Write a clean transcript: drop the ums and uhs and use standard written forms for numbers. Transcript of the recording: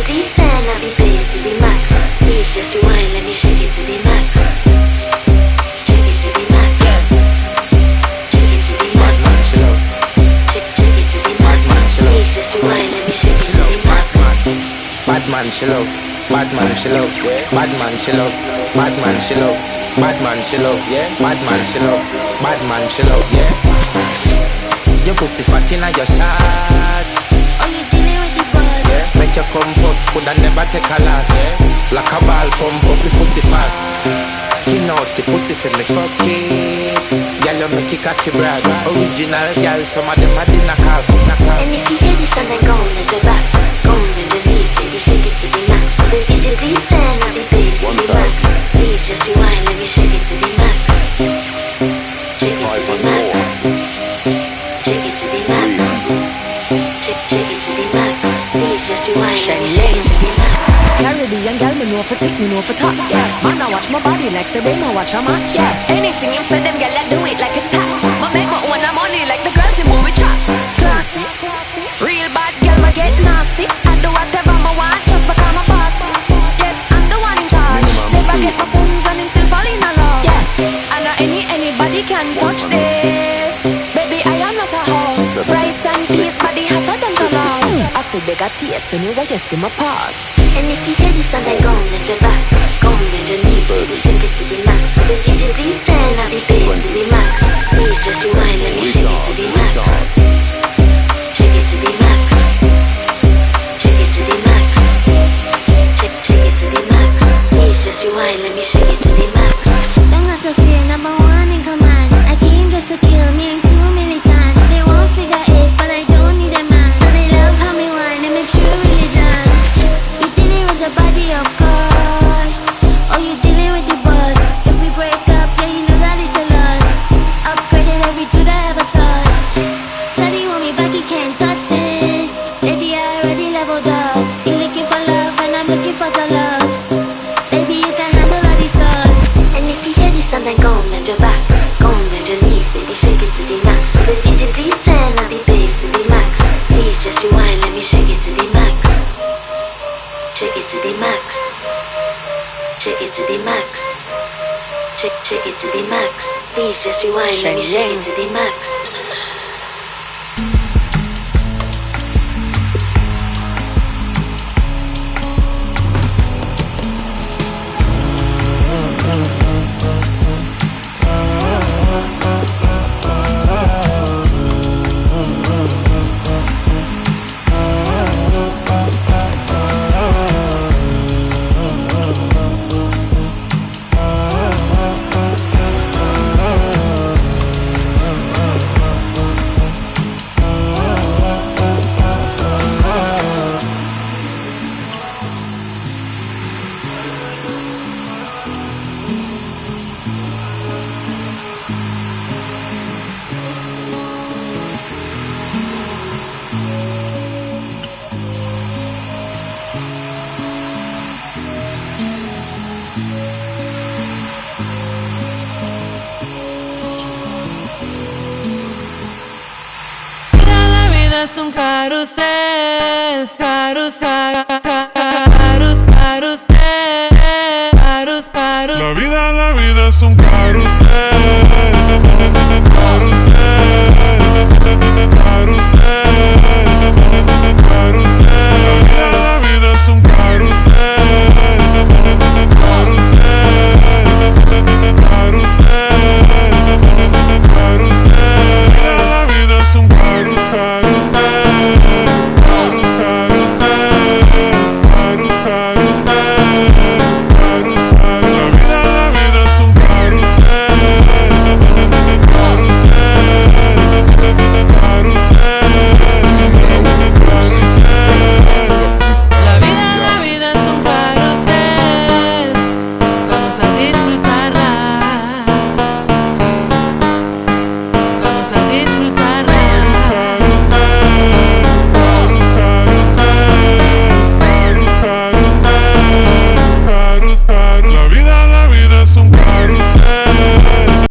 please turn up the bass to the max. Please just rewind, let me shake it to the max. Shake it to the max. Shake it to the max. Bad man, chill out. Shake it to the max. Please just rewind, let me shake it to the max. Bad man, chill out. Bad man, chill out. Bad man, chill out. Bad man, chill out. Bad man, chill out. Bad man, chill out. Bad man, chill out. Yeah. Your pussy fat inna your shot. Oh, you dealing with the boss? Make you come first, coulda never take a last. Like a ball, pump up the pussy fast. Skin out the pussy for me fuck it. Girl, you make it cocky brag. Original girl, some of them a dinner call. And if you hear this song, then go on and your back. Go on and your knees, baby, shake it to the max. So the DJ, please turn up the bass to the max. Please just rewind, let me shake it to the max. Shake it to the max. Shake it to the max. Shake it to the max. Please just rewind, let me shake it to the max. Caribbean girl, me know for tick, me know for talk. Yeah, man, I watch my body like say they no watch a match. Yeah, anything you say them girl, I do it like it's tax. But make my own money like the girls in movie trap. Classy, real bad girl, I get nasty. I do whatever I want just because I'm a boss. Yes, I'm the one in charge. Never get my bones and him still falling along. Yes, and not anybody can touch this. Baby, I am not a hoe. Rice and peas, body hotter than the long. I feel they got taste anyway, you see my paws. And if you hear this song, then go on and your back. Go on and your knees, baby, shake it to the max. For the DJ, please turn up the bass to the max. Please just rewind, let me shake it to the max. Shake it to the max. Shake it to the max. Shake it to the max. Please just rewind, let me shake it to the max. Don't got to fear, number one in command. I came just to kill me and 2 militant. They won't figure it, but I don't need a man. So they love how me whine and make sure religion. You dealing with the body, of course. Or you dealing with the boss. If we break up, yeah, you know that it's a loss. Upgraded every dude I ever touched. Said he want me back, he can't touch this. Baby, I already leveled up. You looking for love and I'm looking for your love. Baby, you can handle all the sauce. And if you hear this song, then go on and your back. Go on and your knees, baby, shake it to the max. For the DJ, please turn up the bass to the max. Please just rewind, let me shake it to the max. Shake it to the max. Shake it to the max. Shake it to the max. Please just rewind, let me shake it to the max. Es un carrusel, carrusel,